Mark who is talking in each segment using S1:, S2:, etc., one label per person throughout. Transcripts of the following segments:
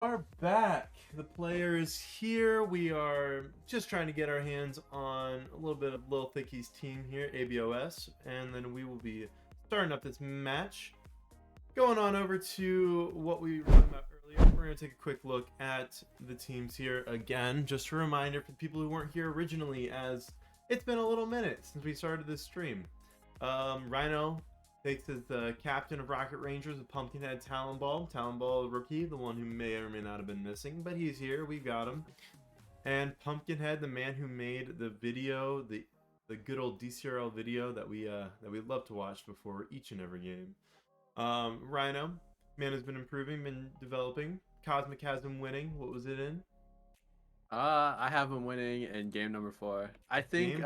S1: Are back. The player is here. We are just trying to get our hands on a little bit of Lil Thicky's team here, A.B.O.S, and then we will be starting up this match. Going on over to what we were talking about earlier, we're going to take a quick look at the teams here again. Just a reminder for the people who weren't here originally, as it's been a little minute since we started this stream. Rhino takes as the captain of Rocket Rangers with Pumpkinhead Talonball. Talonball rookie, the one who may or may not have been missing, but he's here. We got him. And Pumpkinhead, the man who made the video, the good old Dcrl video that we love to watch before each and every game. Rhino, man has been improving, been developing. Cosmic Chasm winning. What was it in?
S2: I have him winning in game number 4. I think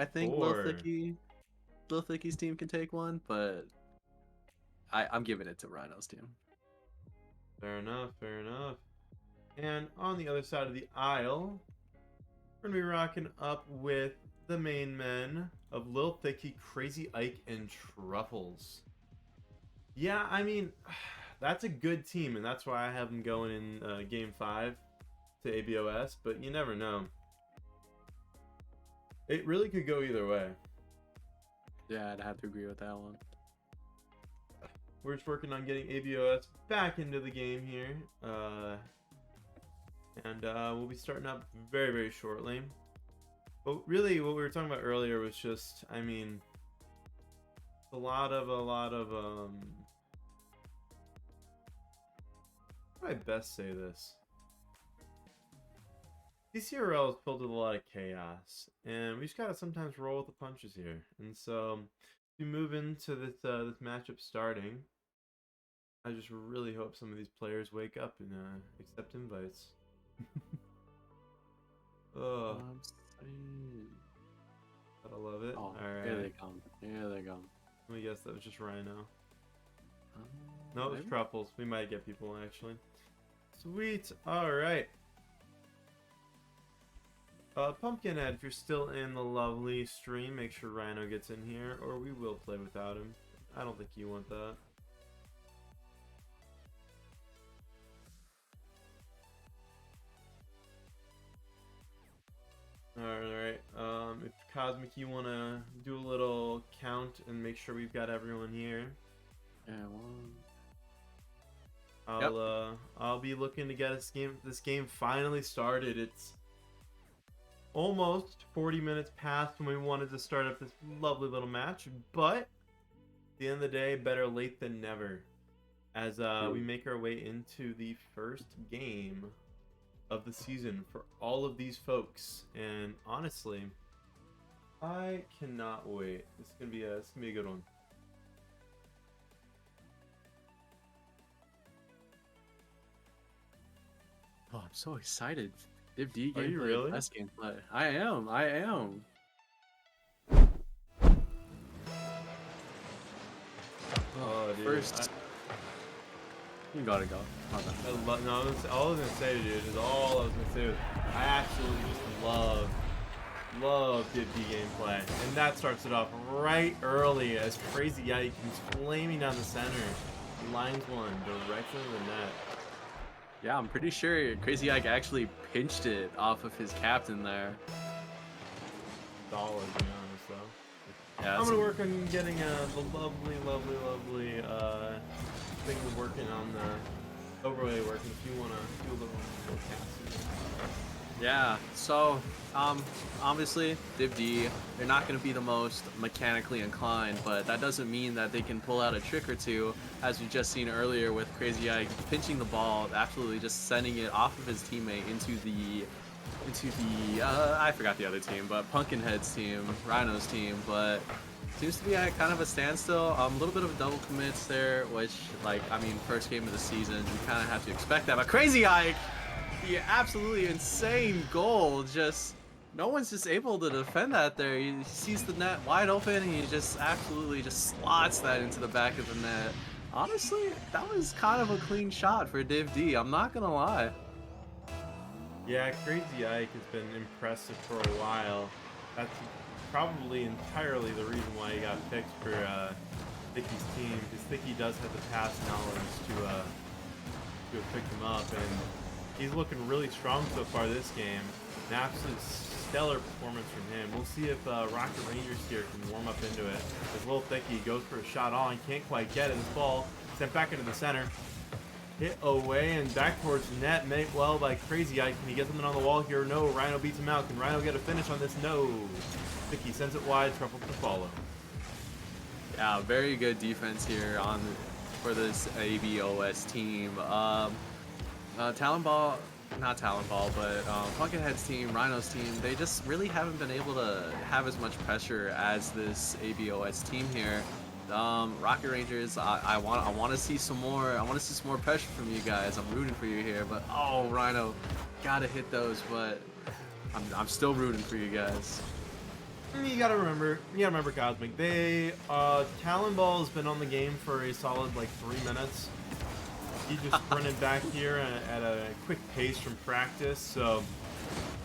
S2: Lil Thicky's team can take one, but I'm giving it to Rhino's team.
S1: Fair enough, fair enough. And on the other side of the aisle, we're gonna be rocking up with the main men of Lil Thicky, Crazy Ike, and Truffles. Yeah, I mean, that's a good team, and that's why I have them going in Game 5 to A.B.O.S, but you never know. It really could go either way.
S2: Yeah, I'd have to agree with that one.
S1: We're just working on getting A.B.O.S back into the game here. We'll be starting up very, very shortly. But really, what we were talking about earlier was just, I mean, a lot of how do I best say this? Dcrl is filled with a lot of chaos, and we just gotta sometimes roll with the punches here. And so, we move into this this matchup starting. I just really hope some of these players wake up and accept invites. Oh, gotta love it.
S2: Oh,
S1: all right.
S2: Here they come. Here they come.
S1: Let me guess, that was just Rhino. No, it was Truffles. We might get people actually. Sweet. All right. Pumpkinhead, if you're still in the lovely stream, make sure Rhino gets in here, or we will play without him. I don't think you want that. Alright, if Cosmic, you want to do a little count and make sure we've got everyone here.
S2: Yeah,
S1: I'll be looking to get this game finally started. It's almost 40 minutes past when we wanted to start up this lovely little match, but at the end of the day, better late than never, as we make our way into the first game of the season for all of these folks. And honestly, I cannot wait. This is gonna be a good one.
S2: Oh, I'm so excited. Div D
S1: Are you
S2: gameplay,
S1: really?
S2: best gameplay. I am.
S1: Oh, dude.
S2: First, you gotta go.
S1: No, all I was gonna say, dude, is I absolutely just love Div D gameplay, and that starts it off right early as Crazy Ike comes flaming down the center, lines one directly in the net.
S2: Yeah, I'm pretty sure Crazy Ike actually pinched it off of his captain there.
S1: Solid, to be honest, though.
S2: Yeah,
S1: I'm gonna work on getting the lovely thing working on the overlay working. If you wanna do a little cast.
S2: Yeah, so obviously Div D, they're not going to be the most mechanically inclined, but that doesn't mean that they can pull out a trick or two, as we just seen earlier with Crazy Ike pinching the ball, absolutely just sending it off of his teammate into the I forgot the other team, but Pumpkinhead's team, Rhino's team, but seems to be at kind of a standstill. A little bit of a double commits there, which, like, I mean, first game of the season, you kind of have to expect that, but Crazy Ike, the absolutely insane goal, just no one's just able to defend that there. He sees the net wide open and he just absolutely just slots that into the back of the net. Honestly, that was kind of a clean shot for Div D, I'm not gonna lie.
S1: Yeah, Crazy Ike has been impressive for a while. That's probably entirely the reason why he got picked for Thicky's team, because Thicky does have the pass knowledge to have picked him up, and He's looking really strong so far this game. An absolute stellar performance from him. We'll see if Rocket Rangers here can warm up into it. As Lil Thicky goes for a shot on, can't quite get it. This ball sent back into the center. Hit away and back towards net. Made well by Crazy Ike. Can he get something on the wall here? No. Rhino beats him out. Can Rhino get a finish on this? No. Thicky sends it wide. Truffles to follow.
S2: Yeah, very good defense here for this A.B.O.S team. Talon Ball, not Talon Ball, but Pumpkinhead's team, Rhino's team, they just really haven't been able to have as much pressure as this A.B.O.S team here. Rocket Rangers, I want to see some more. I want to see some more pressure from you guys. I'm rooting for you here, but oh, Rhino, gotta hit those. But I'm still rooting for you guys.
S1: You gotta remember, Cosmic. Talon Ball has been on the game for a solid like 3 minutes. He just sprinted back here at a quick pace from practice, so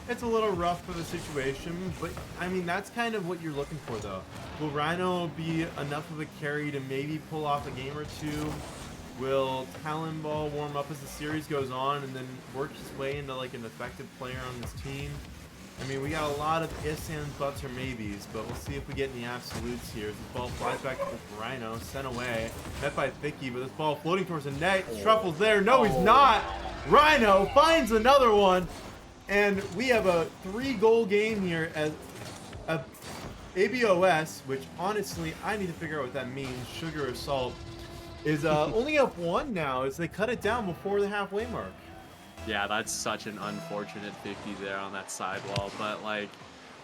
S1: it's a little rough of a situation. But I mean, that's kind of what you're looking for, though. Will Rhino be enough of a carry to maybe pull off a game or two? Will Talon Ball warm up as the series goes on and then work his way into like an effective player on this team? I mean, we got a lot of ifs, ands, buts, or maybes, but we'll see if we get any absolutes here. As the ball flies back to Rhino, sent away, met by Thicky, but this ball floating towards the net. Truffles there. No, he's not. Rhino finds another one, and we have a 3-goal game here as A.B.O.S, which honestly, I need to figure out what that means. Sugar or salt is only up 1 now as they cut it down before the halfway mark.
S2: Yeah, that's such an unfortunate 50 there on that sidewall, but like,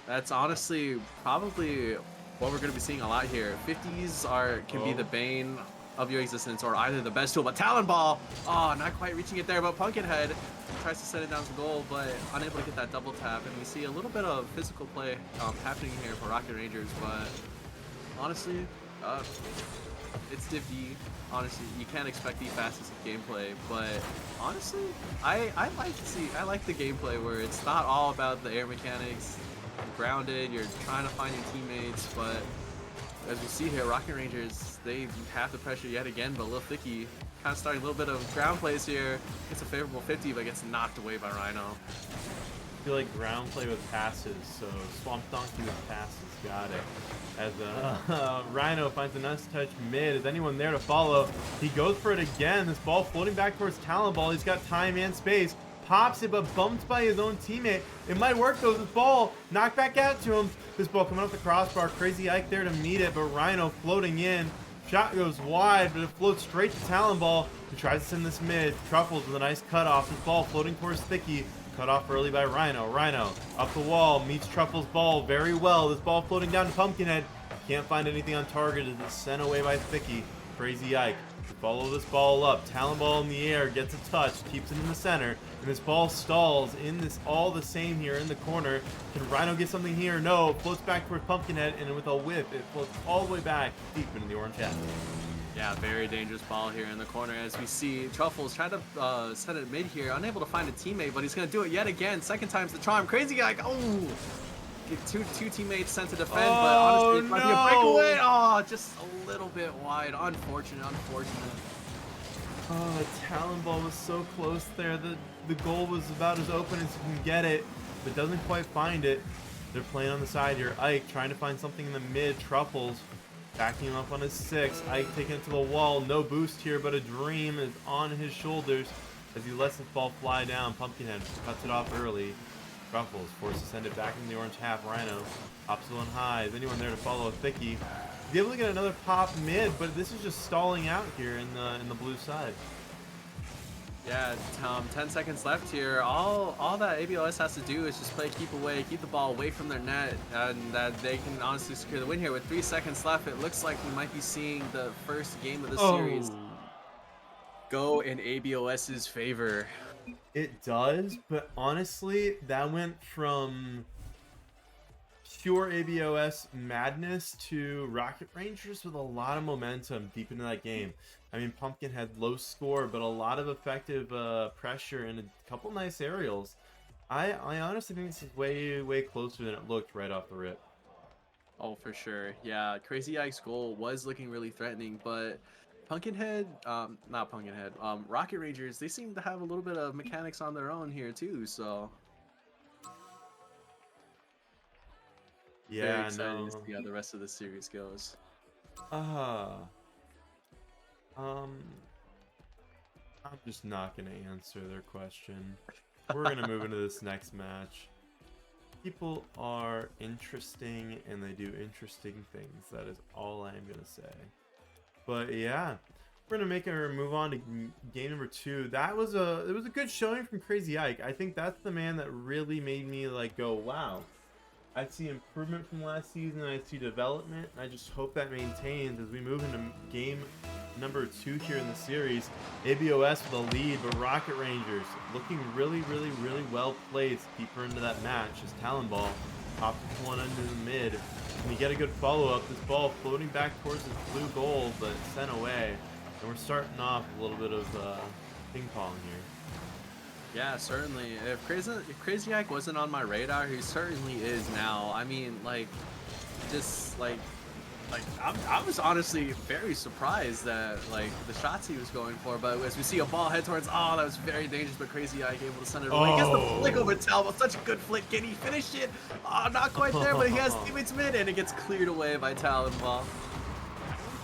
S2: that's honestly probably what we're going to be seeing a lot here. 50s can be the bane of your existence, or either the best tool, but Talon Ball, oh, not quite reaching it there, but Pumpkinhead tries to set it down to goal, but unable to get that double tap, and we see a little bit of physical play happening here for Rocket Rangers, but honestly, it's Div D. Honestly, you can't expect the fastest of gameplay, but honestly, I like the gameplay where it's not all about the air mechanics. You're grounded, you're trying to find your teammates, but as we see here, Rocket Rangers, they have the pressure yet again, but Lil Thicky kind of starting a little bit of ground plays here. Gets a favorable 50, but gets knocked away by Rhino.
S1: I feel like ground play with passes, so Swamp Donkey with passes, got it. As Rhino finds a nice touch mid. Is anyone there to follow? He goes for it again. This ball floating back towards Talon Ball. He's got time and space. Pops it, but bumped by his own teammate. It might work though. This ball knocked back out to him. This ball coming off the crossbar. Crazy Ike there to meet it, but Rhino floating in. Shot goes wide, but it floats straight to Talon Ball, who tries to send this mid. Truffles with a nice cutoff. This ball floating towards Thicky. Cut off early by Rhino. Rhino up the wall, meets Truffles' ball very well. This ball floating down to Pumpkinhead. Can't find anything on target as it's sent away by Thicky. Crazy Ike to follow this ball up. Talon Ball in the air, gets a touch, keeps it in the center. And this ball stalls in this all the same here in the corner. Can Rhino get something here? No. Floats back towards Pumpkinhead, and with a whip, it floats all the way back deep into the orange hat.
S2: Yeah, very dangerous ball here in the corner as we see Truffles trying to set it mid here, unable to find a teammate, but he's going to do it yet again. Second time's the charm. Crazy Guy, oh! Get two teammates sent to defend, but honestly, it might be a breakaway. Oh, just a little bit wide. Unfortunate.
S1: Oh, the Talon Ball was so close there. The goal was about as open as you can get it, but doesn't quite find it. They're playing on the side here. Ike trying to find something in the mid. Truffles backing him up on his 6. Ike taking it to the wall. No boost here, but a dream is on his shoulders as he lets the ball fly down. Pumpkinhead cuts it off early. Truffles forced to send it back in the orange half. Rhino pops it on high. Is anyone there to follow a Thicky? He's able to get another pop mid, but this is just stalling out here in the blue side.
S2: Yeah, 10 seconds left here. All that A.B.O.S has to do is just play keep away, keep the ball away from their net, and that they can honestly secure the win here. With 3 seconds left, it looks like we might be seeing the first game of the series go in A.B.O.S's favor.
S1: It does, but honestly, that went from pure A.B.O.S madness to Rocket Rangers with a lot of momentum deep into that game. I mean, Pumpkin had low score, but a lot of effective pressure and a couple nice aerials. I honestly think this is way closer than it looked right off the rip.
S2: Oh, for sure. Yeah, Crazy Ike's goal was looking really threatening, but Pumpkinhead, not Pumpkinhead, Rocket Rangers, they seem to have a little bit of mechanics on their own here too, so very
S1: Yeah,
S2: excited to
S1: no.
S2: see how the rest of the series goes.
S1: Uh, um, I'm just not gonna answer their question. We're gonna move into this next match. People are interesting and they do interesting things. That is all I'm gonna say. But yeah, we're gonna make our move on to game number 2. It was a good showing from Crazy Ike. I think that's the man that really made me like go, wow. I see improvement from last season. I see development. I just hope that maintains as we move into game number 2 here in the series. A.B.O.S with a lead, but Rocket Rangers looking really, really, really well placed deeper into that match as Talon Ball pops one into the mid. And you get a good follow-up. This ball floating back towards the blue goal, but sent away. And we're starting off a little bit of ping pong here.
S2: Yeah, certainly. If Crazy Ike wasn't on my radar, he certainly is now. I mean, like, just like I was honestly very surprised that like the shots he was going for. But as we see a ball head towards, oh, that was very dangerous. But Crazy Ike able to send it away. He gets the flick over Talbot. Such a good flick. Can he finish it? Oh, not quite there, but he has teammates mid, and it gets cleared away by Talon Ball.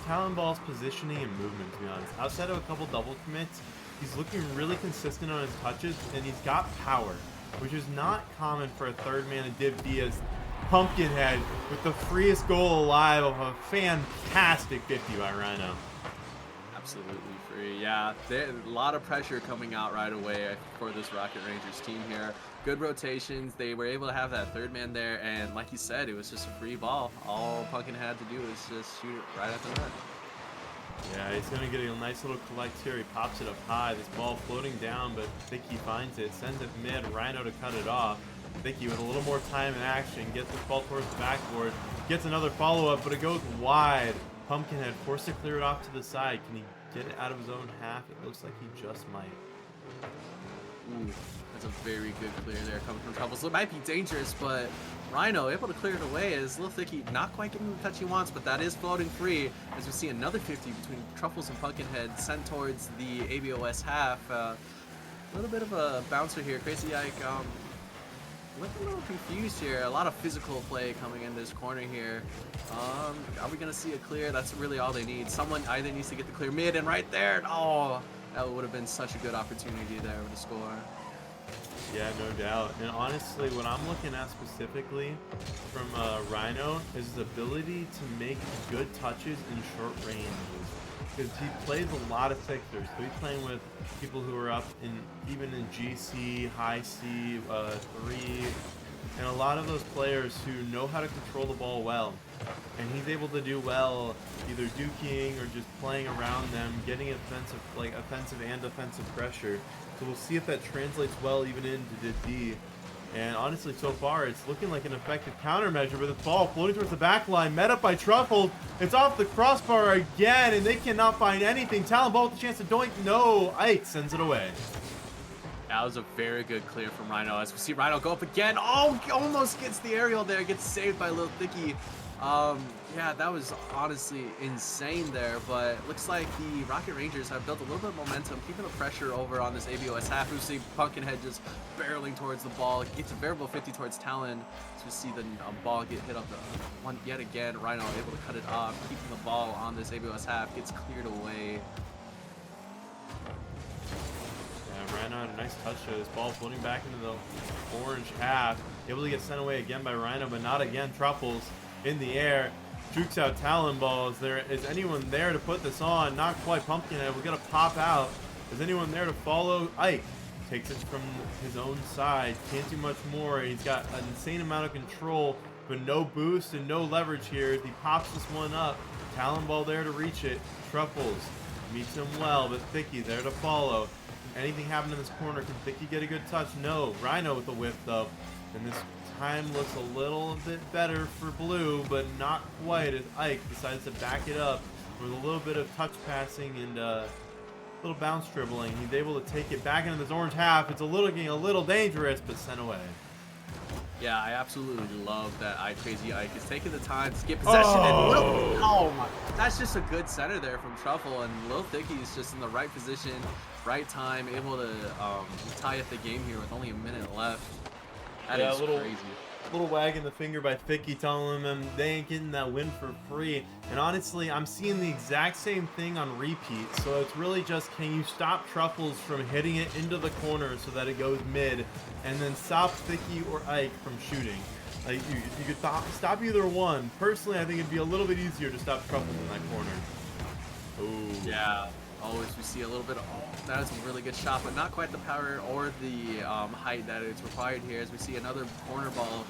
S1: Talon Ball's positioning and movement, to be honest. Outside of a couple double commits, he's looking really consistent on his touches, and he's got power, which is not common for a third man in Div D, as Pumpkinhead with the freest goal alive of a fantastic 50 by Rhino.
S2: Absolutely free. Yeah, a lot of pressure coming out right away for this Rocket Rangers team here. Good rotations. They were able to have that third man there, and like you said, it was just a free ball. All Pumpkin had to do was just shoot it right at the net.
S1: Yeah, he's going to get a nice little collect here. He pops it up high. This ball floating down, but Thicky finds it. Sends it mid. Rhino to cut it off. Thicky with a little more time in action. Gets this ball towards the backboard. Gets another follow-up, but it goes wide. Pumpkinhead forced to clear it off to the side. Can he get it out of his own half? It looks like he just might.
S2: Ooh, that's a very good clear there coming from Troubles. It might be dangerous, but Rhino able to clear it away as Little Thicky not quite getting the touch he wants, but that is floating free as we see another 50 between Truffles and Pumpkinhead sent towards the A.B.O.S half. A little bit of a bouncer here. Crazy Ike looking a little confused here. A lot of physical play coming in this corner here. Are we going to see a clear? That's really all they need. Someone either needs to get the clear mid, and right there, oh, that would have been such a good opportunity there to score.
S1: Yeah, no doubt. And honestly, what I'm looking at specifically from Rhino is his ability to make good touches in short ranges. Because he plays a lot of Sixers. So he's playing with people who are up in even in GC, high C, 3, and a lot of those players who know how to control the ball well. And he's able to do well either duking or just playing around them, getting offensive and defensive pressure. So we'll see if that translates well even into Div D. And honestly, so far, it's looking like an effective countermeasure, but this ball floating towards the back line, met up by Truffles. It's off the crossbar again, and they cannot find anything. Talon Ball with a chance to doink. No, Ike sends it away.
S2: That was a very good clear from Rhino as we see Rhino go up again. Oh, almost gets the aerial there, gets saved by Lil Thicky. Yeah, that was honestly insane there, but looks like the Rocket Rangers have built a little bit of momentum, keeping the pressure over on this A.B.O.S half. We see Pumpkinhead just barreling towards the ball, gets a variable 50 towards Talon. So we see the ball get hit up the one yet again. Rhino able to cut it off, keeping the ball on this A.B.O.S half, gets cleared away.
S1: Yeah, Rhino had a nice touch to this ball floating back into the orange half. Able to get sent away again by Rhino, but not again. Truffles in the air. Jukes out Talon Ball. Is anyone there to put this on? Not quite. Pumpkinhead, we're gonna pop out. Is anyone there to follow? Ike takes it from his own side. Can't do much more. He's got an insane amount of control, but no boost and no leverage here. He pops this one up. Talon Ball there to reach it. Truffles meets him well, but Thicky there to follow. Anything happen in this corner? Can Thicky get a good touch? No. Rhino with the whip though. And this time looks a little bit better for blue, but not quite, as Ike decides to back it up with a little bit of touch passing and a little bounce dribbling. He's able to take it back into this orange half. It's getting a little dangerous, but sent away.
S2: Yeah, I absolutely love that Crazy Ike is taking the time to get possession and
S1: Oh!
S2: oh my, that's just a good center there from Truffle, and Lil Thicky is just in the right position, right time, able to tie up the game here with only a minute left. That
S1: Yeah,
S2: is crazy.
S1: little wagging the finger by Thicky telling them they ain't getting that win for free. And honestly, I'm seeing the exact same thing on repeat. So it's really just, can you stop Truffles from hitting it into the corner so that it goes mid, and then stop Thicky or Ike from shooting? Like, you could stop either one. Personally, I think it'd be a little bit easier to stop Truffles in that corner. Ooh.
S2: Yeah, always we see a little bit of, oh, that is a really good shot, but not quite the power or the height that is required here, as we see another corner ball.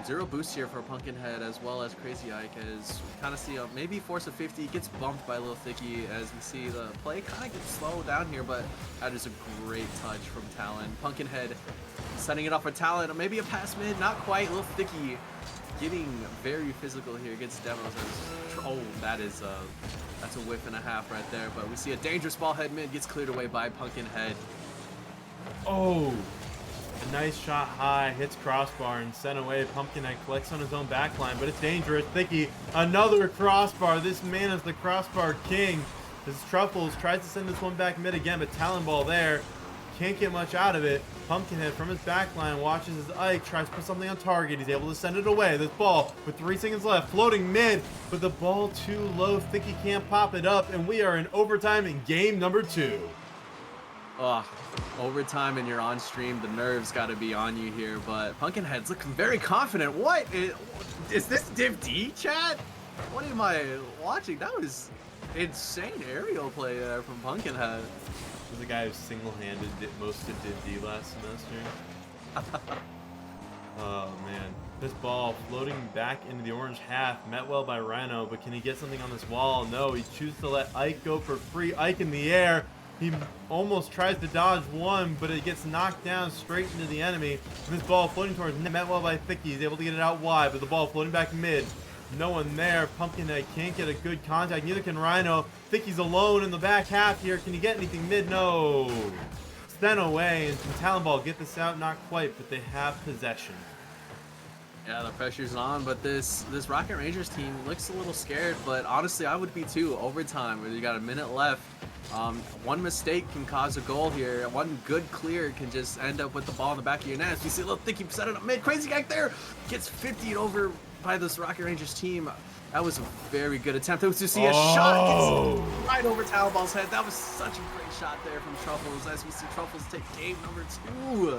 S2: Zero boost here for Pumpkinhead as well as Crazy Ike, as we kind of see maybe force of 50, gets bumped by Lil Thicky, as we see the play kind of gets slowed down here, but that is a great touch from Talon. Pumpkinhead setting it up for Talon, maybe a pass mid, not quite. Lil Thicky getting very physical here, gets demos as, oh, that's a whiff and a half right there, but we see a dangerous ball head mid, gets cleared away by Pumpkinhead.
S1: Oh, a nice shot high, hits crossbar and sent away. Pumpkinhead collects on his own backline, but it's dangerous. Thicky, another crossbar. This man is the crossbar king. This Truffles tries to send this one back mid again, but Talon ball there. Can't get much out of it. Pumpkinhead from his backline watches as Ike tries to put something on target. He's able to send it away. This ball with 3 seconds left, floating mid, but the ball too low. Thicky can't pop it up, and we are in overtime in game number 2.
S2: Oh, overtime and you're on stream, the nerves got to be on you here, but Pumpkinhead's looking very confident. What? Is this Div D, chat? What am I watching? That was insane aerial play there from Pumpkinhead.
S1: This is the guy who single-handed most of Div D last semester. Oh, man. This ball floating back into the orange half, met well by Rhino, but can he get something on this wall? No, he chooses to let Ike go for free. Ike in the air. He almost tries to dodge one, but it gets knocked down straight into the enemy. And this ball floating towards met well by Thicky. He's able to get it out wide, but the ball floating back mid. No one there. Pumpkinhead can't get a good contact. Neither can Rhino. Thicky's alone in the back half here. Can he get anything mid? No. Sent away, and can Talon Ball get this out? Not quite, but they have possession.
S2: Yeah, the pressure's on, but this Rocket Rangers team looks a little scared, but honestly, I would be too. Overtime, where you got a minute left. One mistake can cause a goal here. One good clear can just end up with the ball in the back of your net. You see a little Thicky set it up mid. Crazy Guy there gets 50'd over by this Rocket Rangers team. That was a very good attempt. To see a shot gets right over Talon Ball's head. That was such a great shot there from Truffles, as we see Truffles take game number 2.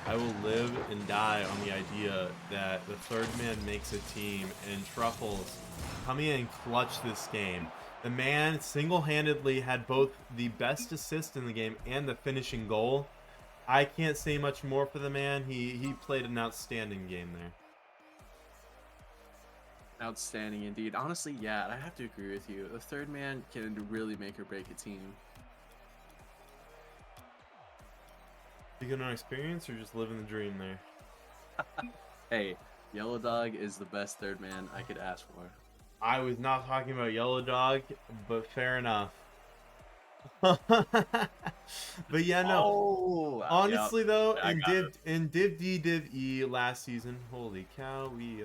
S1: I will live and die on the idea that the third man makes a team, and Truffles coming in and clutch this game. The man single-handedly had both the best assist in the game and the finishing goal. I can't say much more for the man. He played an outstanding game there.
S2: Outstanding indeed. Honestly, yeah, I have to agree with you. The third man can really make or break a team.
S1: You get on experience or just living the dream there?
S2: Hey, Yellow Dog is the best third man I could ask for.
S1: I was not talking about Yellow Dog, but fair enough. But yeah, no.
S2: Oh,
S1: honestly, though,
S2: yeah,
S1: in Div D, Div E last season, holy cow, we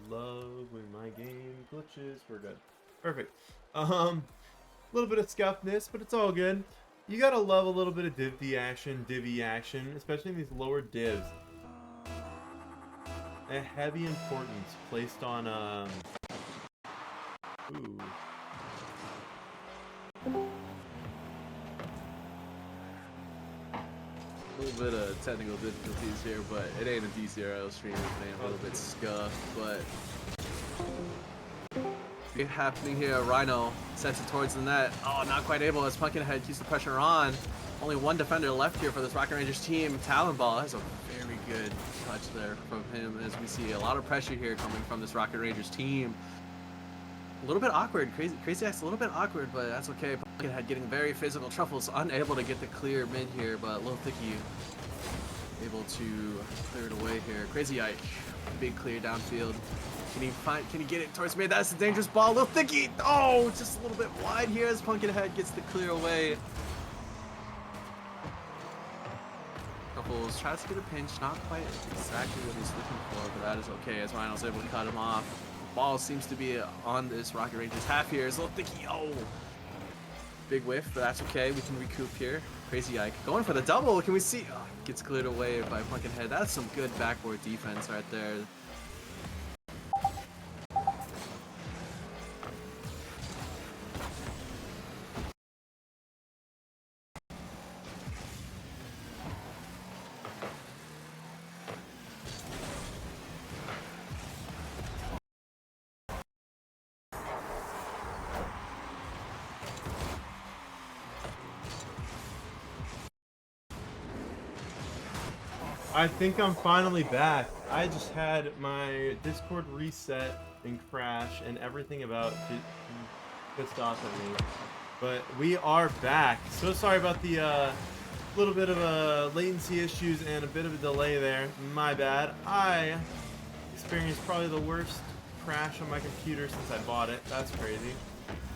S1: love when my game glitches. We're good. Perfect. Little bit of scuffness, but it's all good. You gotta love a little bit of Div D action, Div E action, especially in these lower divs. A heavy importance placed on ooh.
S2: A little bit of technical difficulties here, but it ain't a Dcrl stream, man. A little bit scuffed, but it happening here. Rhino sets it towards the net. Oh, not quite able as Pumpkinhead keeps the pressure on. Only one defender left here for this Rocket Rangers team. Talon Ball has a very good touch there from him, as we see a lot of pressure here coming from this Rocket Rangers team. A little bit awkward. Crazy X a little bit awkward, but that's okay. Pumpkinhead getting very physical. Truffles unable to get the clear mid here, but Lil Thicky able to clear it away here. Crazy Ike, big clear downfield. Can he get it towards mid? That's a dangerous ball. Lil Thicky, oh, just a little bit wide here as Pumpkinhead gets the clear away. Truffles tries to get a pinch, not quite exactly what he's looking for, but that is okay as Rhino's able to cut him off. Ball seems to be on this Rocket Rangers half here. It's a little thicky. Oh, big whiff, but that's okay. We can recoup here. Crazy Ike going for the double. Can we see? Oh, gets cleared away by Pumpkinhead. That's some good backboard defense right there.
S1: I think I'm finally back. I just had my Discord reset and crash and everything about it pissed off at me. But we are back. So sorry about the little bit of latency issues and a bit of a delay there. My bad. I experienced probably the worst crash on my computer since I bought it. That's crazy.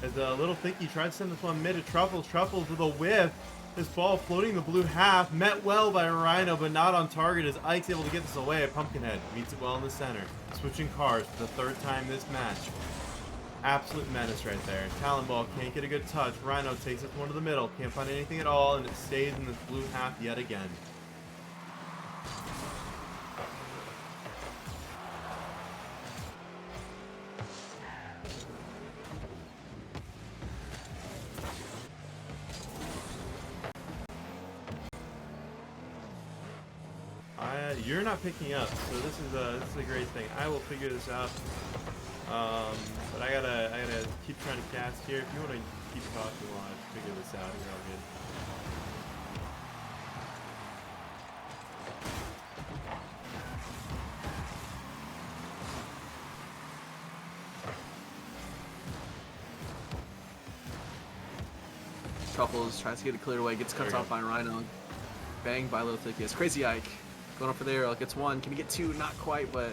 S1: As Little Thicky tried to send this one mid to Truffles. Truffles with a whiff. This ball floating the blue half, met well by Rhino, but not on target as Ike's able to get this away at Pumpkinhead. Meets it well in the center. Switching cars for the third time this match. Absolute menace right there. Talon Ball can't get a good touch. Rhino takes it one to the middle. Can't find anything at all, and it stays in this blue half yet again. You're not picking up, so this is a great thing. I will figure this out. But I gotta keep trying to cast here. If you want to keep talking while I figure this out, you're all good.
S2: Truffles tries to get it cleared away, gets cut off by Rhino. Banged by Little Thicky. It's Crazy Ike going up for there. Gets one. Can he get two? Not quite, but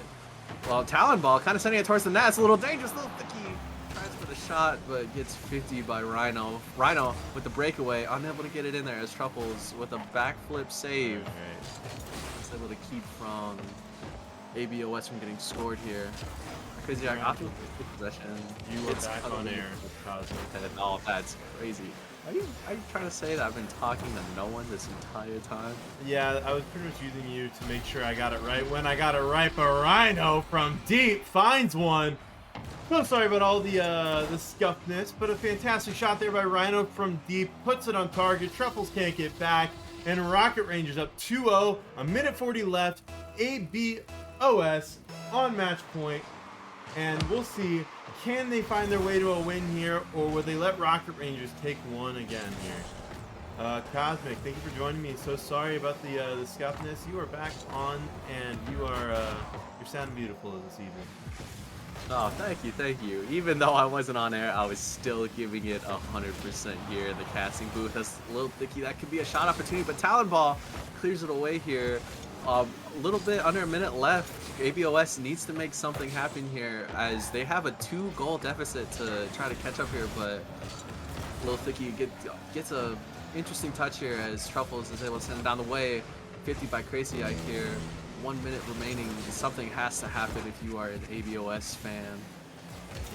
S2: well, Talon Ball kind of sending it towards the net. It's a little dangerous. Little Thicky tries for the shot, but gets 50 by Rhino. Rhino with the breakaway, unable to get it in there as Truffles with a backflip save. He's able to keep from A.B.O.S from getting scored here. Crazy Ike off with possession.
S1: You were back on air.
S2: Oh, that's crazy. Are you trying to say that I've been talking to no one this entire time?
S1: Yeah, I was pretty much using you to make sure I got it right. When I got it right, but Rhino from deep finds one. So sorry about all the scuffness, but a fantastic shot there by Rhino from deep. Puts it on target. Truffles can't get back. And Rocket Rangers up 2-0. A minute 40 left. A.B.O.S on match point. And we'll see, can they find their way to a win here, or will they let Rocket Rangers take one again here? Cosmic, thank you for joining me. So sorry about the scuffness. You are back on, and you're sounding beautiful this evening.
S2: Oh, thank you. Even though I wasn't on air, I was still giving it 100% here in the casting booth. That's a little thicky. That could be a shot opportunity, but Talon Ball clears it away here. A little bit under a minute left. A.B.O.S needs to make something happen here as they have a 2-goal deficit to try to catch up here, but Little Thicky gets a interesting touch here as Truffles is able to send it down the way. 50 by Crazy Ike here. 1 minute remaining. Something has to happen if you are an A.B.O.S fan.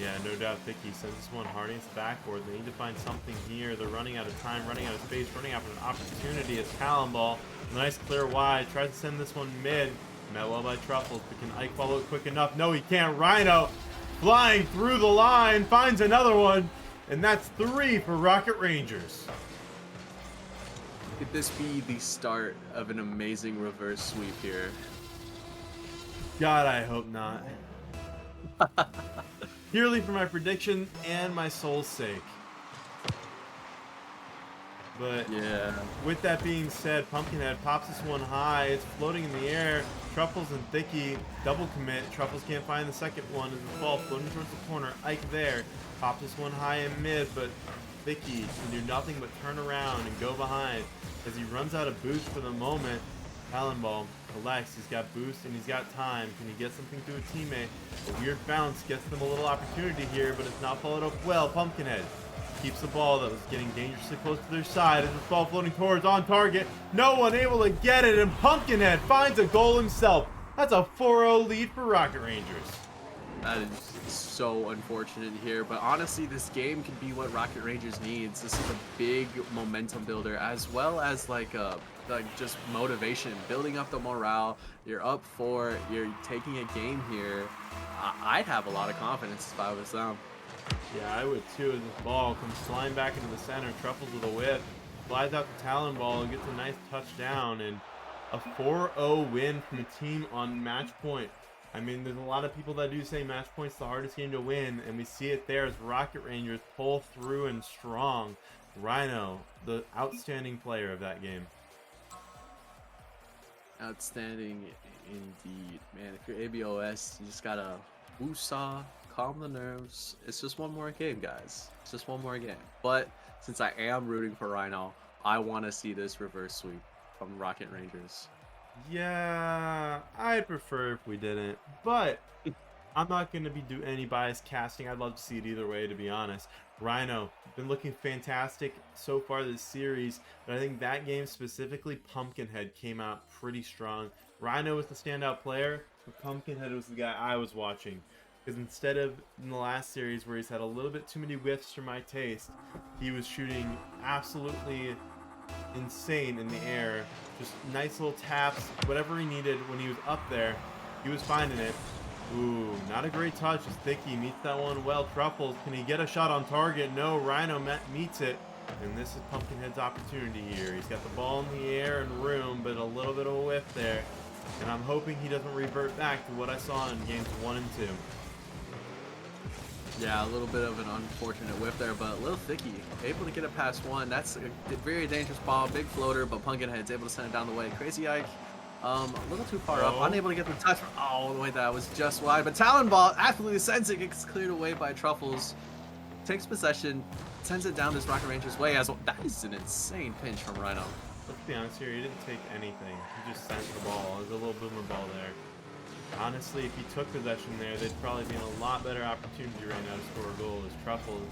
S1: Yeah, no doubt Thicky sends this one hard against the backboard. They need to find something here. They're running out of time, running out of space, running out of an opportunity. It's Talon Ball. Nice clear wide. Tries to send this one mid. Met well by Truffles, but can Ike follow it quick enough? No, he can't. Rhino flying through the line. Finds another one. And that's 3 for Rocket Rangers.
S2: Could this be the start of an amazing reverse sweep here?
S1: God, I hope not. Purely for my prediction and my soul's sake. But yeah, with that being said, Pumpkinhead pops this one high. It's floating in the air. Truffles and Thicky double commit. Truffles can't find the second one as the ball floating towards the corner. Ike there. Pops this one high in mid, but Thicky can do nothing but turn around and go behind as he runs out of boost for the moment. Talon Ball collects. He's got boost and he's got time. Can he get something to a teammate? A weird bounce gets them a little opportunity here, but it's not followed up well. Pumpkinhead Keeps the ball that was getting dangerously close to their side. As the ball floating towards on target. No one able to get it, and Pumpkinhead finds a goal himself. That's a 4-0 lead for Rocket Rangers.
S2: That is so unfortunate here, but honestly, this game could be what Rocket Rangers needs. This is a big momentum builder, as well as like just motivation, building up the morale. You're up 4, you're taking a game here. I'd have a lot of confidence if I was them.
S1: Yeah, I would too. As this ball comes flying back into the center, Truffles with a whip, flies out the Talon ball and gets a nice touchdown, and a 4-0 win from the team on match point. I mean, there's a lot of people that do say match point's the hardest game to win, and we see it there as Rocket Rangers pull through and strong. Rhino, the outstanding player of that game.
S2: Outstanding indeed, man. If you're A.B.O.S, you just gotta woosah, calm the nerves. It's just one more game, guys. It's just one more game. But since I am rooting for Rhino, I want to see this reverse sweep from Rocket Rangers.
S1: Yeah, I'd prefer if we didn't, but I'm not going to do any biased casting. I'd love to see it either way, to be honest. Rhino, been looking fantastic so far this series, but I think that game specifically, Pumpkinhead came out pretty strong. Rhino was the standout player, but Pumpkinhead was the guy I was watching. Because instead of in the last series where he's had a little bit too many whiffs for my taste, he was shooting absolutely insane in the air. Just nice little taps, whatever he needed when he was up there, he was finding it. Ooh, not a great touch as Thicky meets that one well. Truffles, can he get a shot on target? No, Rhino meets it. And this is Pumpkinhead's opportunity here. He's got the ball in the air and room, but a little bit of a whiff there. And I'm hoping he doesn't revert back to what I saw in games 1 and 2.
S2: Yeah, a little bit of an unfortunate whiff there, but Lil Thicky able to get it past 1. That's a very dangerous ball, big floater, but Pumpkinhead's able to send it down the way. Crazy Ike, a little too far up, unable to get the touch. Oh, the way that was just wide, but Talon ball absolutely sends it, gets cleared away by Truffles. Takes possession, sends it down this Rocket Rangers way as well. That is an insane pinch from Rhino.
S1: Let's be honest here, he didn't take anything. He just sent the ball. There's a little boomer ball there. Honestly, if he took possession there, they'd probably be in a lot better opportunity right now to score a goal. As Truffles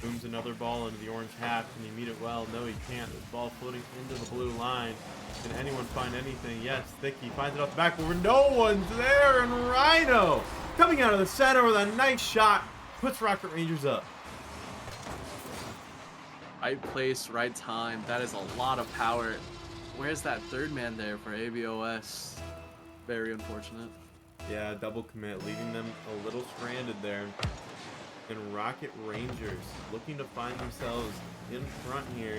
S1: booms another ball into the orange half. Can he meet it well? No, he can't. This ball floating into the blue line. Can anyone find anything? Yes, Thicky finds it off the back where no one's there, and Rhino coming out of the center with a nice shot puts Rocket Rangers up.
S2: Right place, right time. That is a lot of power. Where's that third man there for A.B.O.S? Very unfortunate.
S1: Yeah, double commit, leaving them a little stranded there. And Rocket Rangers looking to find themselves in front here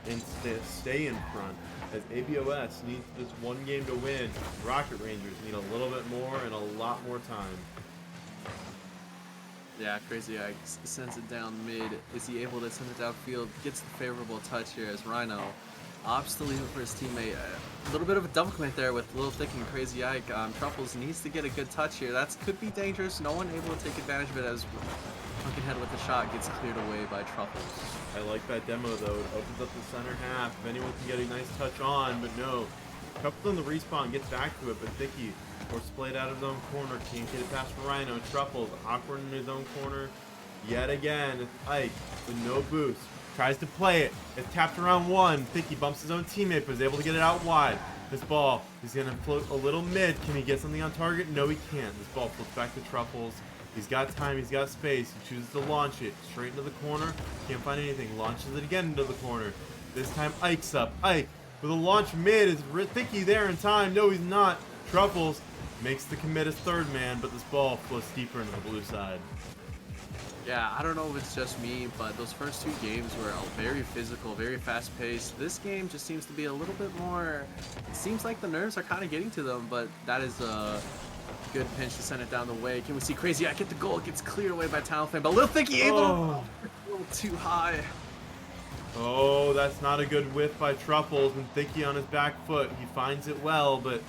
S1: and stay in front, as A.B.O.S needs this one game to win. Rocket Rangers need a little bit more and a lot more time.
S2: Yeah, Crazy Ike sends it down mid. Is he able to send it downfield? Gets the favorable touch here as Rhino opts to leave it for his teammate. A little bit of a double commit there with Lil Thick and Crazy Ike. Truffles needs to get a good touch here. That could be dangerous. No one able to take advantage of it as Pumpkinhead with the shot gets cleared away by Truffles.
S1: I like that demo though. It opens up the center half. If anyone can get a nice touch on, but no. Truffles on the respawn gets back to it, but Thicky or splayed out of his own corner. Can't get it past Rhino. Truffles awkward in his own corner. Yet again, it's Ike with no boost. Tries to play it. It's tapped around 1. Thicky bumps his own teammate, but is able to get it out wide. This ball, he's going to float a little mid. Can he get something on target? No, he can't. This ball floats back to Truffles. He's got time. He's got space. He chooses to launch it straight into the corner. Can't find anything. Launches it again into the corner. This time, Ike's up. Ike with a launch mid. Is Thicky there in time? No, he's not. Truffles makes the commit as third man, but this ball floats deeper into the blue side.
S2: Yeah, I don't know if it's just me, but those first 2 games were very physical, very fast-paced. This game just seems to be a little bit more... It seems like the nerves are kind of getting to them, but that is a good pinch to send it down the way. Can we see Crazy Eye get the goal? It gets cleared away by Talonflame, but Lil Thicky able to... A little too high.
S1: Oh, that's not a good whiff by Truffles, and Thicky on his back foot. He finds it well, but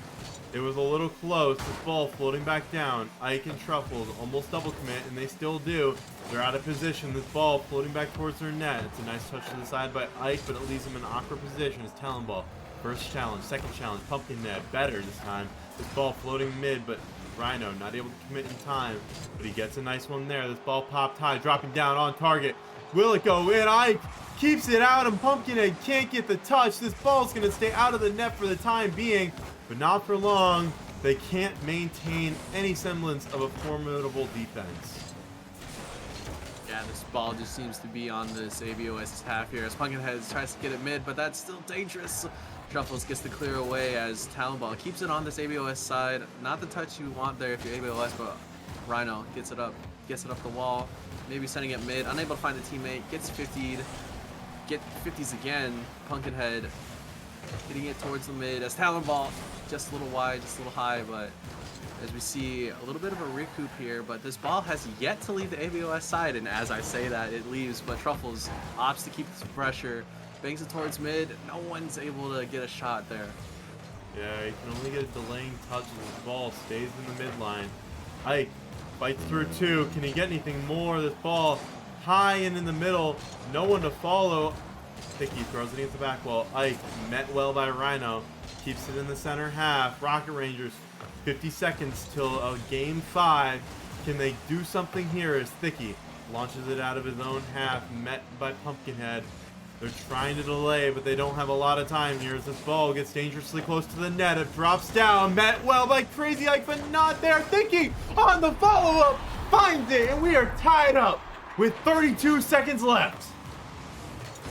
S1: it was a little close. This ball floating back down. Ike and Truffles almost double commit, and they still do. They're out of position. This ball floating back towards their net. It's a nice touch to the side by Ike, but it leaves him in an awkward position. It's Talon ball. First challenge, second challenge, Pumpkinhead. Better this time. This ball floating mid, but Rhino not able to commit in time. But he gets a nice one there. This ball popped high, dropping down on target. Will it go in? Ike keeps it out, and Pumpkinhead can't get the touch. This ball's going to stay out of the net for the time being, but not for long. They can't maintain any semblance of a formidable defense.
S2: Yeah, this ball just seems to be on this A.B.O.S. half here as Pumpkinhead tries to get it mid, but that's still dangerous. Truffles gets to clear away as Talonball keeps it on this A.B.O.S. side. Not the touch you want there if you're A.B.O.S, but Rhino gets it up the wall. Maybe sending it mid, unable to find a teammate, gets 50'd. Get 50s again. Pumpkinhead hitting it towards the mid as Talonball just a little wide, just a little high, but as we see a little bit of a recoup here, but this ball has yet to leave the A.B.O.S. side, and as I say that, it leaves, but Truffles opts to keep this pressure, bangs it towards mid. No one's able to get a shot there.
S1: Yeah, you can only get a delaying touch as the ball stays in the midline. Ike fights through two. Can he get anything more? This ball high and in the middle. No one to follow. Hickey throws it against the back wall. Ike met well by Rhino. Keeps it in the center half. Rocket Rangers, 50 seconds till game 5. Can they do something here as Thicky launches it out of his own half, met by Pumpkinhead. They're trying to delay, but they don't have a lot of time here as this ball gets dangerously close to the net. It drops down, met well by Crazy Ike, but not there. Thicky on the follow-up, finds it, and we are tied up with 32 seconds left.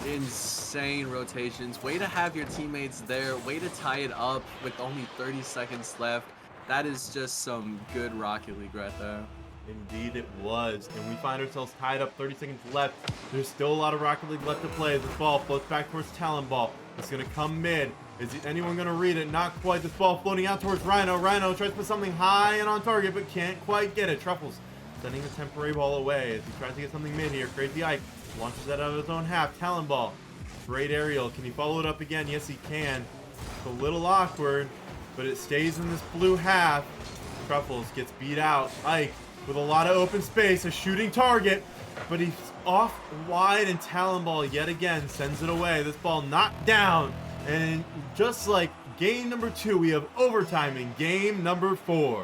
S2: Insane rotations. Way to have your teammates there. Way to tie it up with only 30 seconds left. That is just some good Rocket League right there.
S1: Indeed it was, and we find ourselves tied up, 30 seconds left. There's still a lot of Rocket League left to play. This ball floats back towards Talonball. It's going to come mid. Is anyone going to read it? Not quite. This ball floating out towards Rhino. Rhino tries to put something high and on target, but can't quite get it. Truffles sending a temporary ball away as he tries to get something mid here. Crazy Ike launches that out of his own half. Talonball, great aerial. Can he follow it up again? Yes, he can. It's a little awkward, but it stays in this blue half. Truffles gets beat out. Ike with a lot of open space, a shooting target, but he's off wide, and Talonball yet again sends it away. This ball knocked down, and just like game number 2, we have overtime in game number 4.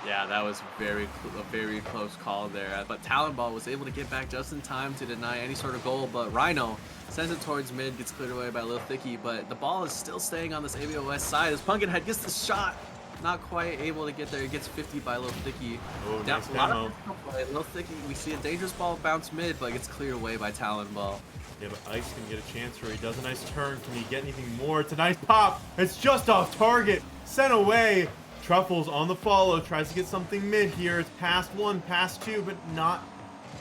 S2: Yeah, that was a very close call there, but Talonball was able to get back just in time to deny any sort of goal, but Rhino sends it towards mid, gets cleared away by Lil Thicky, but the ball is still staying on this A.B.O.S. side as Pumpkinhead gets the shot. Not quite able to get there. It gets 50 by Lil Thicky.
S1: Oh, nice demo.
S2: Lil Thicky, we see a dangerous ball bounce mid, but gets cleared away by Talonball.
S1: Yeah, but Ike's gonna get a chance where he does a nice turn. Can he get anything more? It's a nice pop. It's just off target. Sent away. Truffles on the follow. Tries to get something mid here. It's past 1, past 2, but not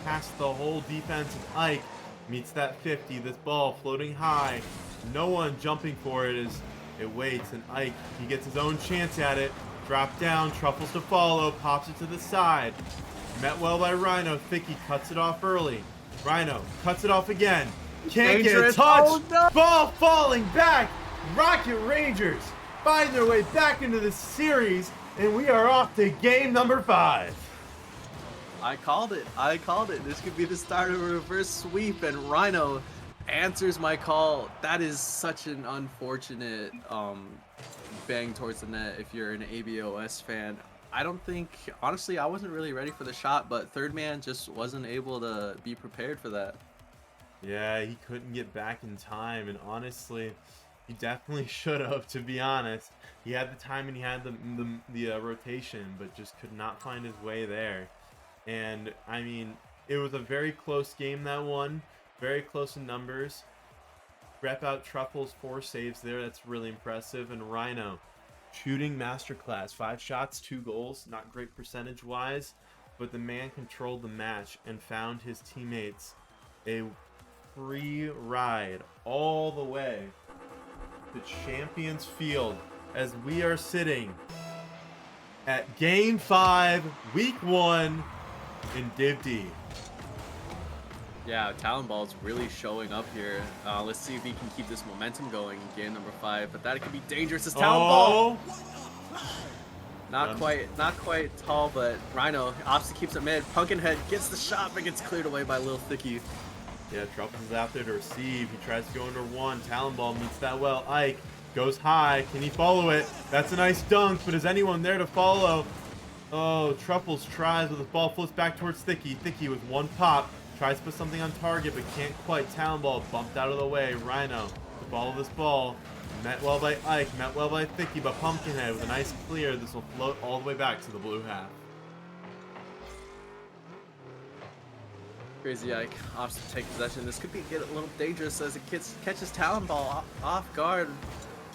S1: past the whole defense. And Ike meets that 50. This ball floating high. No one jumping for it as it waits, and Ike, he gets his own chance at it. Drop down, Truffles to follow, pops it to the side. Met well by Rhino. Thicky cuts it off early. Rhino cuts it off again. Can't get a touch.
S2: Oh, no.
S1: Ball falling back. Rocket Rangers find their way back into the series, and we are off to game number 5.
S2: I called it. This could be the start of a reverse sweep, and Rhino answers my call. That is such an unfortunate bang towards the net if you're an A.B.O.S. fan. I don't think, honestly, I wasn't really ready for the shot, but Third Man just wasn't able to be prepared for that.
S1: Yeah, he couldn't get back in time, and honestly, he definitely should have, to be honest. He had the time and he had the rotation, but just could not find his way there. And, I mean, it was a very close game, that one. Very close in numbers. Rep out Truffles, 4 saves there. That's really impressive. And Rhino, shooting masterclass. 5 shots, 2 goals. Not great percentage-wise, but the man controlled the match and found his teammates a free ride all the way to Champions Field as we are sitting at Game 5, Week 1 in Div D.
S2: Yeah, Talonball's really showing up here. Let's see if he can keep this momentum going in game number 5. But that could be dangerous as Talonball. Not quite tall, but Rhino obviously keeps it mid. Pumpkinhead gets the shot, but gets cleared away by Lil Thicky.
S1: Yeah, Truffles is out there to receive. He tries to go under 1. Talonball meets that well. Ike goes high. Can he follow it? That's a nice dunk, but is anyone there to follow? Oh, Truffles tries, but the ball floats back towards Thicky. Thicky with 1 pop. Tries to put something on target, but can't quite. Talon Ball bumped out of the way. Rhino to follow this ball. Met well by Ike, met well by Thicky, but Pumpkinhead with a nice clear. This will float all the way back to the blue half.
S2: Crazy Ike opts to take possession. This could get a little dangerous as it catches Talon Ball off guard.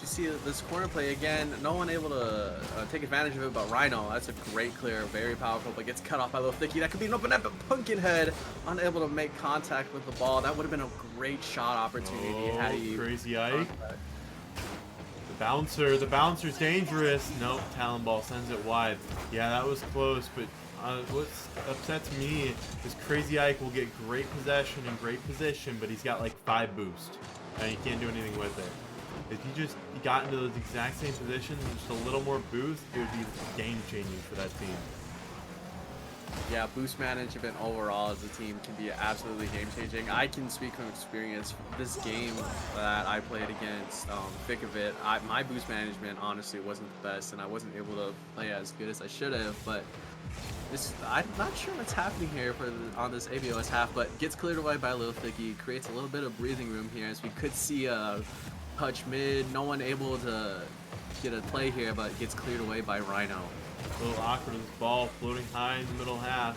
S2: You see this corner play again. No one able to take advantage of it, but Rhino, that's a great clear, very powerful, but gets cut off by Little Thicky. That could be an open net, but Pumpkinhead unable to make contact with the ball. That would have been a great shot opportunity had he.
S1: Crazy Ike. The bouncer's dangerous. Nope, Talon Ball sends it wide. Yeah, that was close, but what upsets me is Crazy Ike will get great possession and great position, but he's got like 5 boost, and he can't do anything with it. If he just got into those exact same positions and just a little more boost, it would be game-changing for that team.
S2: Yeah, boost management overall as a team can be absolutely game-changing. I can speak from experience. This game that I played against Thick of It, my boost management honestly wasn't the best, and I wasn't able to play as good as I should have. But I'm not sure what's happening here on this A.B.O.S half, but gets cleared away by Little Thicky, creates a little bit of breathing room here, as we could see a touch mid. No one able to get a play here, but gets cleared away by Rhino.
S1: A little awkward with this ball floating high in the middle half.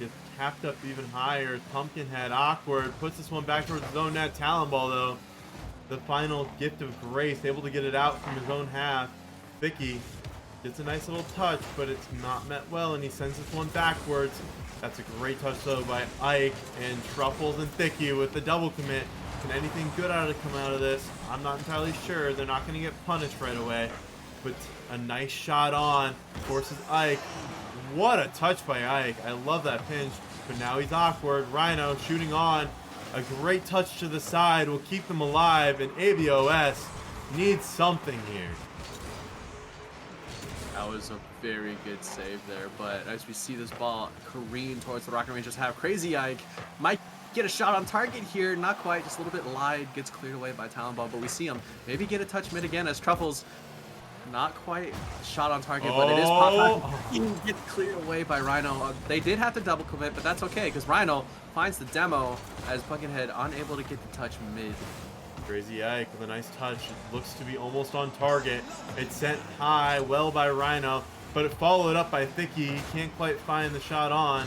S1: Gets tapped up even higher. Pumpkinhead awkward. Puts this one back towards his own net. Talon Ball though. The final gift of grace. Able to get it out from his own half. Thicky gets a nice little touch, but it's not met well, and he sends this one backwards. That's a great touch though by Ike, and Truffles and Thicky with the double commit. Can anything good come out of this? I'm not entirely sure. They're not going to get punished right away. But a nice shot on. Forces Ike. What a touch by Ike. I love that pinch. But now he's awkward. Rhino shooting on. A great touch to the side will keep them alive. And A.B.O.S needs something here.
S2: That was a very good save there. But as we see this ball careen towards the Rocket Rangers have, Crazy Ike might get a shot on target here. Not quite, just a little bit lied. Gets cleared away by Talon Ball, but we see him maybe get a touch mid again as Truffles not quite shot on target, but it is pop out. He gets cleared away by Rhino. They did have to double commit, but that's okay because Rhino finds the demo as Pumpkinhead unable to get the touch mid.
S1: Crazy Ike with a nice touch. It looks to be almost on target. It's sent high, well by Rhino, but it followed up by Thicky. He can't quite find the shot on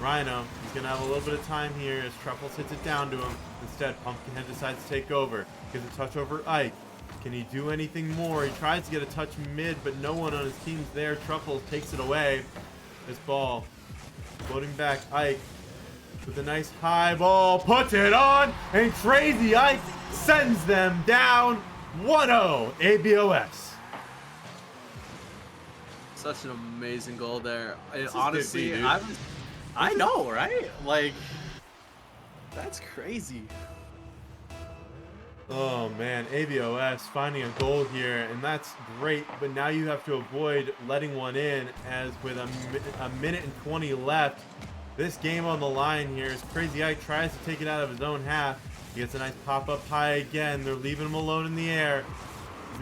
S1: Rhino. He's going to have a little bit of time here as Truffles hits it down to him. Instead, Pumpkinhead decides to take over. Gives a touch over Ike. Can he do anything more? He tries to get a touch mid, but no one on his team's there. Truffles takes it away. This ball floating back. Ike with a nice high ball. Puts it on, and Crazy Ike sends them down 1-0 A.B.O.S.
S2: Such an amazing goal there.
S1: Honestly,
S2: I know, right? Like, that's crazy.
S1: Oh man, A.B.O.S finding a goal here, and that's great, but now you have to avoid letting one in, as with a minute and 20 left, this game on the line here as Crazy Ike tries to take it out of his own half. He gets a nice pop up high again. They're leaving him alone in the air.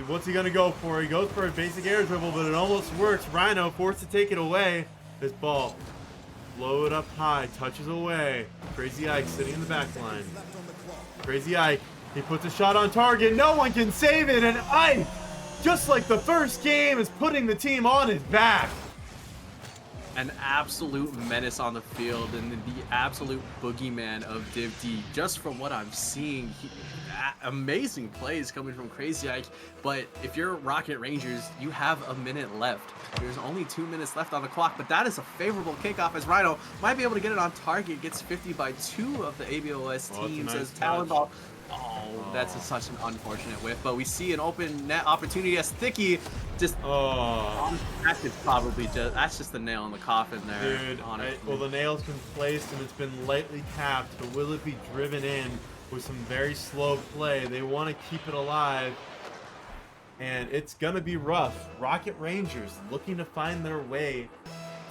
S1: What's he gonna go for? He goes for a basic air dribble, but it almost works. Rhino forced to take it away. This ball float up high, touches away. Crazy Ike sitting in the back line. Crazy Ike, he puts a shot on target. No one can save it, and Ike, just like the first game, is putting the team on his back.
S2: An absolute menace on the field, and the absolute boogeyman of Div D. Just from what I'm seeing, amazing plays coming from Crazy Ike. But if you're Rocket Rangers, you have a minute left. There's only 2 minutes left on the clock, but that is a favorable kickoff as Rhino might be able to get it on target. Gets 50 by 2 of the A.B.O.S teams as Talon Ball. Oh, that's such an unfortunate whiff, but we see an open net opportunity as Thicky just.
S1: Oh,
S2: that's just the nail in the coffin there.
S1: Dude,
S2: honestly.
S1: well, the nail's been placed and it's been lightly tapped, but will it be driven in with some very slow play? They want to keep it alive, and it's gonna be rough. Rocket Rangers looking to find their way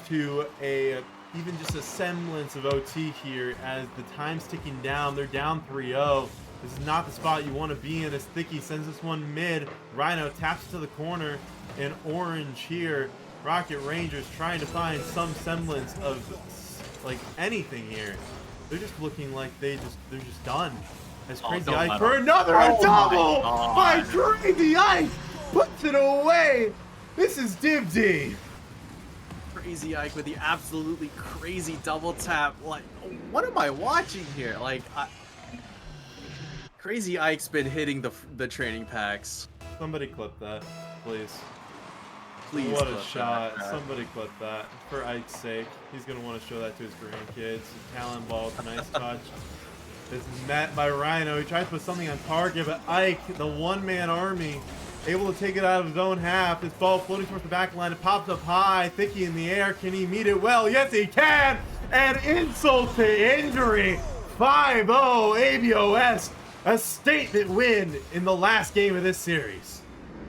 S1: to even just a semblance of OT here as the time's ticking down. They're down 3-0. This is not the spot you want to be in as Thicky sends this one mid. Rhino taps to the corner in orange here. Rocket Rangers trying to find some semblance of like anything here. They're just looking like they're just done. As
S2: Oh,
S1: Crazy
S2: don't
S1: Ike
S2: let
S1: for
S2: him.
S1: another
S2: Oh my
S1: double by
S2: God.
S1: Crazy Ike puts it away. This is Div D.
S2: Crazy Ike with the absolutely crazy double tap. Like, what am I watching here? Like, Crazy Ike's been hitting the training packs.
S1: Somebody clip that, please.
S2: Please
S1: What a
S2: clip
S1: shot.
S2: that.
S1: Somebody clip that. For Ike's sake. He's going to want to show that to his grandkids. Talon ball, nice touch. Is met by Rhino. He tries to put something on target, but Ike, the one-man army, able to take it out of his own half. This ball floating towards the back line. It pops up high. Thicky in the air. Can he meet it well? Yes, he can! And insult to injury. 5-0 A.B.O.S. A statement win in the last game of this series.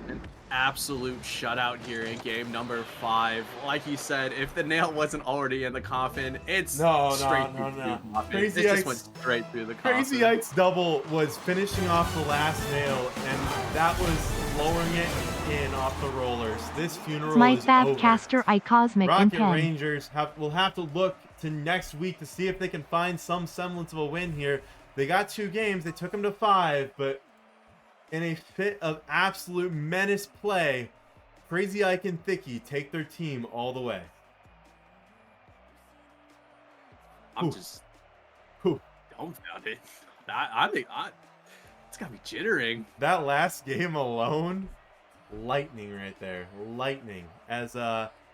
S2: An absolute shutout here in game number 5. Like you said, if the nail wasn't already in the coffin, it's straight through the coffin.
S1: Crazy
S2: It just
S1: Ike's,
S2: went straight through the coffin.
S1: Crazy Ike's double was finishing off the last nail, and that was lowering it in off the rollers. This funeral
S3: My
S1: is
S3: Fab
S1: over.
S3: Caster I Cosmic
S1: Rocket
S3: Intent.
S1: Rangers will have to look to next week to see if they can find some semblance of a win here. They got 2 games. They took them to 5, but in a fit of absolute menace play, Crazy Ike and Thicky take their team all the way.
S2: I'm
S1: Ooh.
S2: just
S1: Ooh.
S2: dumbfounded. I think it's got me jittering.
S1: That last game alone, lightning right there. Lightning. As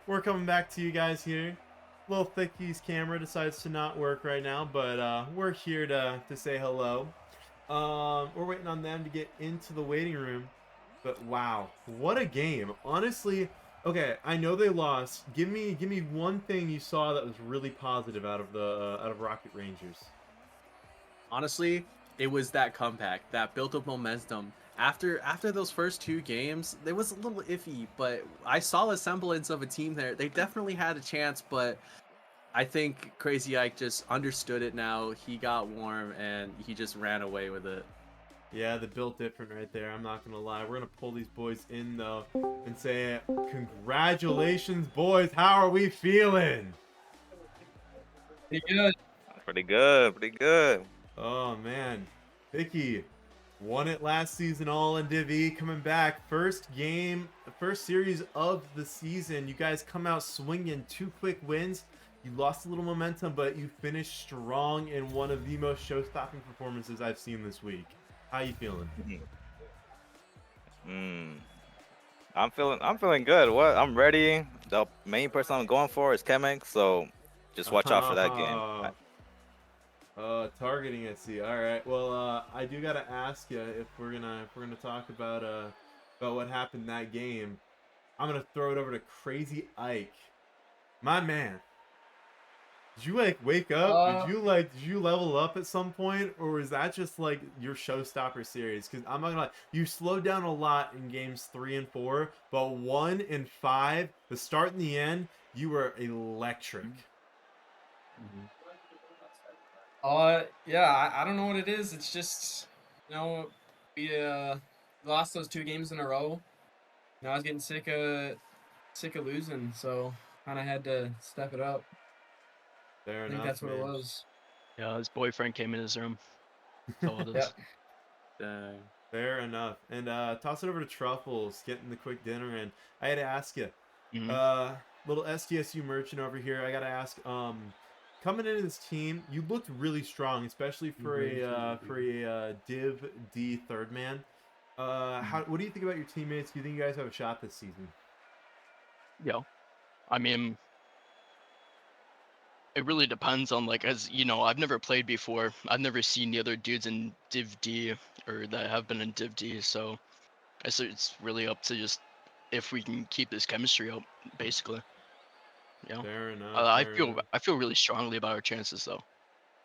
S1: we're coming back to you guys here. Little Thicky's camera decides to not work right now, but we're here to say hello. We're waiting on them to get into the waiting room. But wow, what a game. Honestly, okay, I know they lost. Give me one thing you saw that was really positive out of Rocket Rangers.
S2: Honestly, it was that comeback that built up momentum. After those first 2 games, it was a little iffy, but I saw a semblance of a team there. They definitely had a chance, but I think Crazy Ike just understood it now. He got warm and he just ran away with it.
S1: Yeah, the built different right there. I'm not going to lie. We're going to pull these boys in, though, and say, congratulations, boys. How are we feeling?
S4: Pretty good.
S5: Pretty good, pretty good.
S1: Oh, man. Vicky won it last season all in Div E. Coming back. First game, the first series of the season. You guys come out swinging 2 quick wins. You lost a little momentum, but you finished strong in one of the most show-stopping performances I've seen this week. How you feeling?
S5: I'm feeling good. What? I'm ready. The main person I'm going for is Kemek, so just watch out for that game.
S1: Targeting at sea. All right. Well, I do gotta ask you if we're gonna talk about what happened that game. I'm gonna throw it over to Crazy Ike, my man. Did you like wake up? Did you level up at some point, or was that just like your showstopper series? Because I'm not gonna lie, you slowed down a lot in games 3 and 4, but 1 and 5, the start and the end, you were electric.
S4: Yeah, I don't know what it is. It's just, we lost those 2 games in a row. I was getting sick of losing, so kind of had to step it up.
S1: Fair
S4: I
S1: enough,
S4: think that's what
S1: man.
S4: it was.
S6: Yeah, his boyfriend came in his room. That's all it is.
S4: Yep.
S1: Fair enough. And toss it over to Truffles, getting the quick dinner in. I had to ask you, little STSU merchant over here. I got to ask, coming into this team, you looked really strong, especially for a Div D third man. What do you think about your teammates? Do you think you guys have a shot this season?
S6: Yeah, I mean, it really depends on, like, as you know, I've never played before. I've never seen the other dudes in Div D or that have been in Div D, so it's really up to just if we can keep this chemistry up, basically. Yeah.
S1: Fair enough.
S6: I feel really strongly about our chances, though.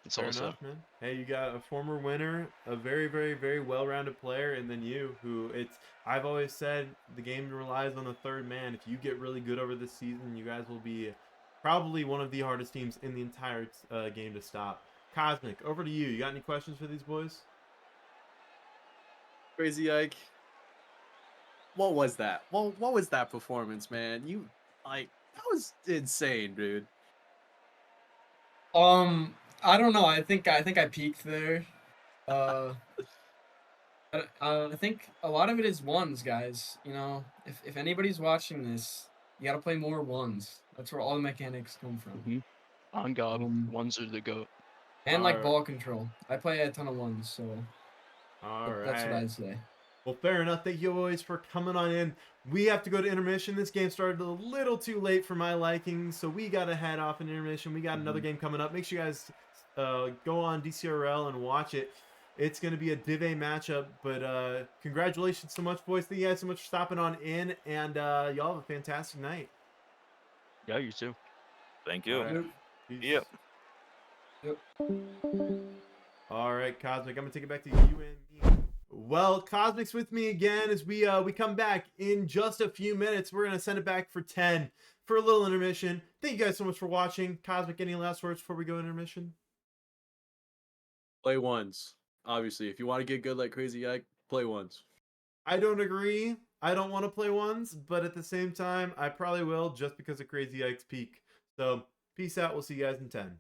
S6: It's
S1: Fair
S6: also
S1: enough, man. Hey, you got a former winner, a very, very, very well-rounded player, and then you, who I've always said the game relies on the third man. If you get really good over this season, you guys will be probably one of the hardest teams in the entire game to stop. Cosmic, over to you. You got any questions for these boys?
S2: Crazy Ike. What was that? What was that performance, man? That was insane, dude.
S4: I don't know. I think I peaked there. Uh, I think a lot of it is ones, guys. You know, if anybody's watching this, you gotta play more ones. That's where all the mechanics come from.
S6: Mhm. On God,
S4: Um,
S6: ones are the goat.
S4: and like
S1: Alright.
S4: ball control. I play a ton of ones, so
S1: All
S4: that's what
S1: right.
S4: I'd say.
S1: Well, fair enough. Thank you always for coming on in. We have to go to intermission. This game started a little too late for my liking, so we got to head off in intermission. We got another game coming up. Make sure you guys go on Dcrl and watch it. It's going to be a Div A matchup, but congratulations so much, boys. Thank you guys so much for stopping on in, and y'all have a fantastic night.
S6: Yeah, you too.
S5: Thank you.
S1: All right.
S4: Yep.
S1: Peace.
S5: Yep.
S4: Yep.
S1: All right, Cosmic, I'm gonna take it back to you and me. Well, Cosmic's with me again as we come back in just a few minutes. We're gonna send it back for 10 for a little intermission. Thank you guys so much for watching. Cosmic, any last words before we go intermission?
S2: Play ones. Obviously, if you want to get good like Crazy Ike, play ones.
S1: I don't agree. I don't want to play ones, but at the same time, I probably will just because of Crazy Ike's peak. So, peace out. We'll see you guys in 10.